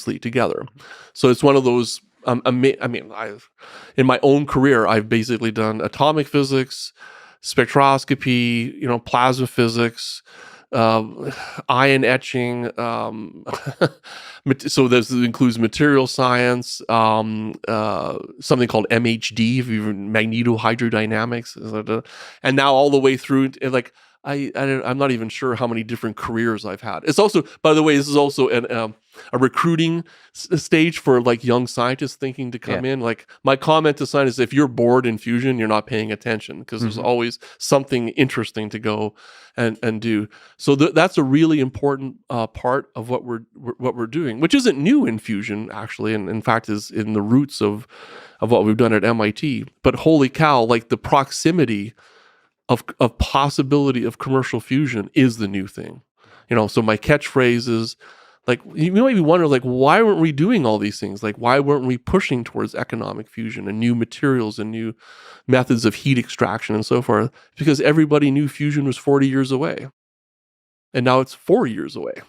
together. So it's one of those, I mean, in my own career, I've basically done atomic physics, spectroscopy, plasma physics, ion etching. So this includes material science, something called MHD, magnetohydrodynamics, and now all the way through, like, I'm not even sure how many different careers I've had. It's also, by the way, this is also a recruiting stage for like young scientists thinking to come in. Like, my comment to scientists, if you're bored in fusion, you're not paying attention, because there's always something interesting to go and do. So that's a really important part of what we're doing, which isn't new in fusion actually, and in fact is in the roots of what we've done at MIT. But holy cow, like the proximity of possibility of commercial fusion is the new thing. So my catchphrase is, like, you might be wondering, like, why weren't we doing all these things? Like, why weren't we pushing towards economic fusion and new materials and new methods of heat extraction and so forth? Because everybody knew fusion was 40 years away. And now it's 4 years away.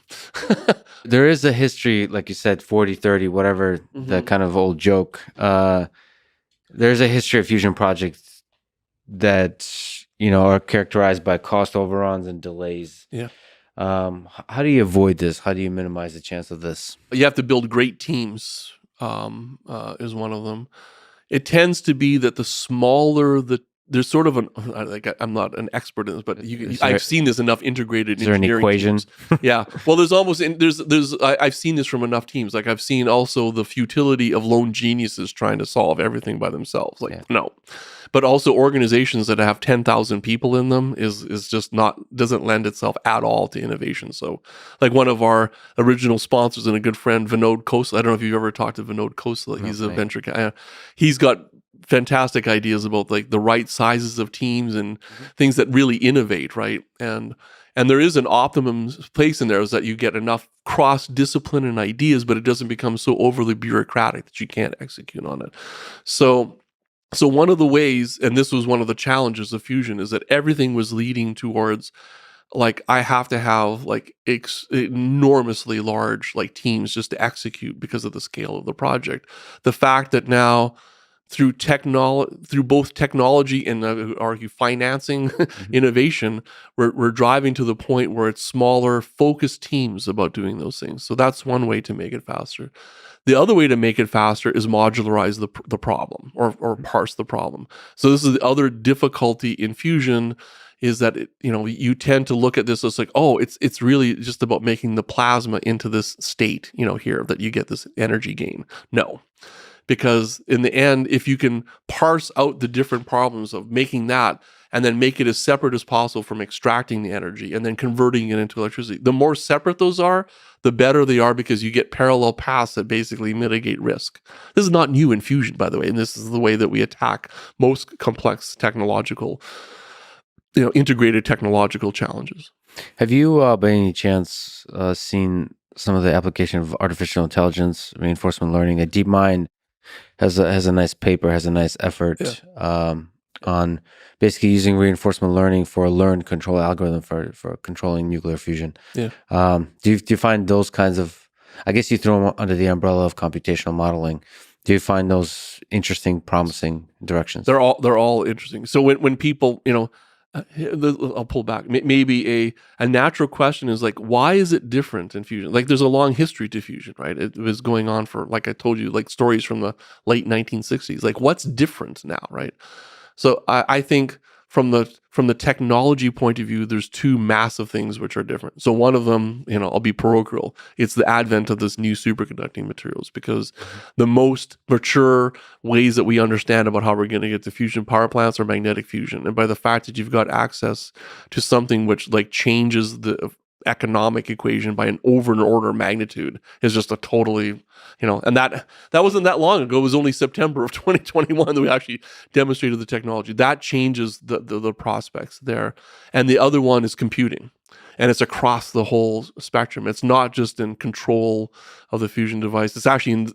There is a history, like you said, 40, 30, whatever, the kind of old joke. There's a history of fusion projects that, are characterized by cost overruns and delays. Yeah. How do you avoid this? How do you minimize the chance of this? You have to build great teams, is one of them. It tends to be that the smaller there's sort of I'm not an expert in this, but I've seen this enough integrated engineering. Is there an equation? Yeah. Well, I've seen this from enough teams. Like, I've seen also the futility of lone geniuses trying to solve everything by themselves. Like, no. But also organizations that have 10,000 people in them is just doesn't lend itself at all to innovation. So, like, one of our original sponsors and a good friend, Vinod Khosla. I don't know if you've ever talked to Vinod Khosla. He's a venture guy. He's got fantastic ideas about like the right sizes of teams and things that really innovate, right? And there is an optimum place in there, is that you get enough cross-discipline and ideas, but it doesn't become so overly bureaucratic that you can't execute on it. So one of the ways, and this was one of the challenges of fusion, is that everything was leading towards, like, I have to have like enormously large like teams just to execute because of the scale of the project. The fact that now, through both technology and I would argue financing, innovation, we're driving to the point where it's smaller, focused teams about doing those things. So that's one way to make it faster. The other way to make it faster is modularize the problem or parse the problem. So this is the other difficulty in fusion, is that you tend to look at this as like, oh, it's really just about making the plasma into this state, here, that you get this energy gain. No. Because in the end, if you can parse out the different problems of making that and then make it as separate as possible from extracting the energy and then converting it into electricity, the more separate those are, the better they are, because you get parallel paths that basically mitigate risk. This is not new in fusion, by the way, and this is the way that we attack most complex technological, integrated technological challenges. Have you, by any chance, seen some of the application of artificial intelligence, reinforcement learning? DeepMind has a nice paper, has a nice effort on basically using reinforcement learning for a learned control algorithm for controlling nuclear fusion. Yeah. Do you find those kinds of, I guess you throw them under the umbrella of computational modeling, do you find those interesting, promising directions? They're all interesting. So when people, I'll pull back. Maybe a natural question is like, why is it different in fusion? Like, there's a long history to fusion, right? It was going on for, like I told you, like stories from the late 1960s. Like, what's different now, right? So I think from the technology point of view, there's two massive things which are different. So one of them, I'll be parochial. It's the advent of this new superconducting materials, because the most mature ways that we understand about how we're going to get to fusion power plants are magnetic fusion. And by the fact that you've got access to something which like changes the economic equation by an order magnitude is just a totally, and that wasn't that long ago. It was only September of 2021 that we actually demonstrated the technology. That changes the prospects there. And the other one is computing. And it's across the whole spectrum. It's not just in control of the fusion device. It's actually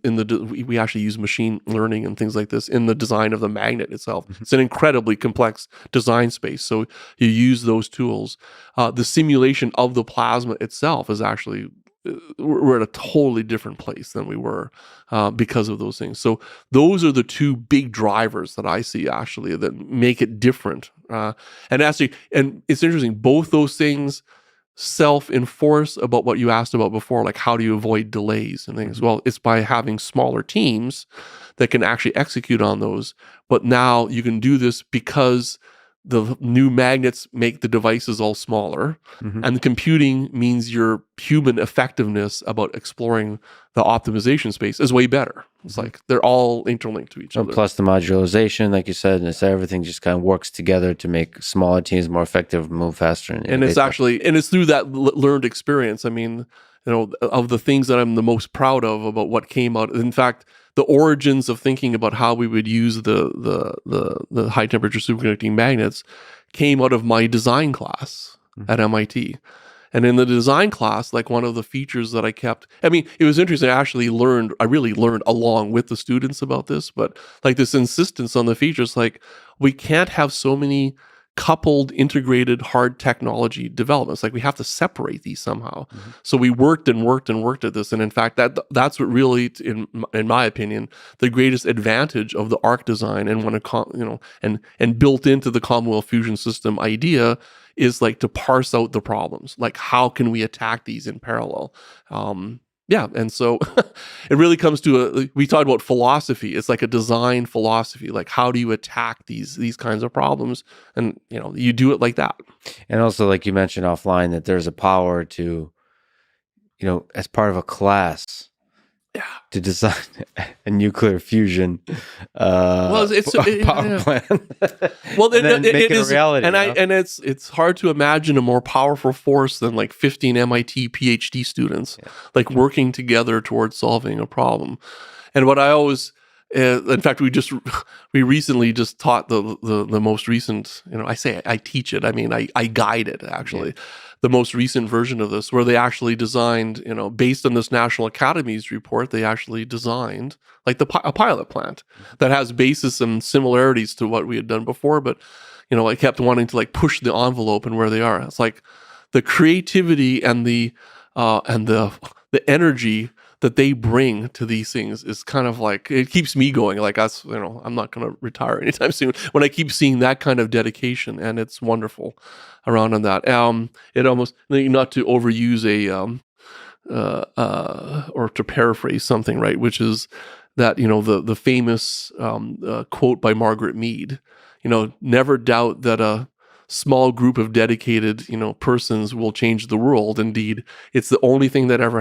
we actually use machine learning and things like this in the design of the magnet itself. It's an incredibly complex design space. So you use those tools. The simulation of the plasma itself is actually we're at a totally different place than we were because of those things. So those are the two big drivers that I see actually that make it different. And it's interesting, both those things self-enforce about what you asked about before, like how do you avoid delays and things. Well, it's by having smaller teams that can actually execute on those. But now you can do this because the new magnets make the devices all smaller, and the computing means your human effectiveness about exploring the optimization space is way better. It's like they're all interlinked to each other. Plus the modularization, like you said, and it's everything just kind of works together to make smaller teams more effective, move faster. And it's actually, and it's through that learned experience. I mean, of the things that I'm the most proud of about what came out. In fact, the origins of thinking about how we would use the high temperature superconducting magnets came out of my design class at MIT. And in the design class, like one of the features that I kept, I mean, it was interesting. I really learned along with the students about this, but like this insistence on the features, like we can't have so many coupled, integrated, hard technology developments. Like we have to separate these somehow. So we worked at this, and in fact, that's what really, in my opinion, the greatest advantage of the ARC design and and built into the Commonwealth Fusion System idea is like to parse out the problems. Like how can we attack these in parallel? And so it really comes to we talked about philosophy. It's like a design philosophy. Like how do you attack these kinds of problems? And you do it like that. And also, like you mentioned offline, that there's a power to, as part of a class, to design a nuclear fusion power plant. Well, and then make it a reality. And it's hard to imagine a more powerful force than like 15 MIT PhD students like working together towards solving a problem. And what I always, in fact, we recently just taught the most recent. I say I teach it. I mean, I guide it actually. Yeah. The most recent version of this, where they actually designed, based on this National Academies report, they actually designed like a pilot plant that has basis and similarities to what we had done before. But, I kept wanting to like push the envelope and where they are. It's like the creativity and the energy that they bring to these things is kind of like, it keeps me going. Like I'm not going to retire anytime soon when I keep seeing that kind of dedication, and it's wonderful around on that. It almost, not to overuse or to paraphrase something, right? Which is that, the famous quote by Margaret Mead, never doubt that a small group of dedicated, persons will change the world. Indeed, it's the only thing that ever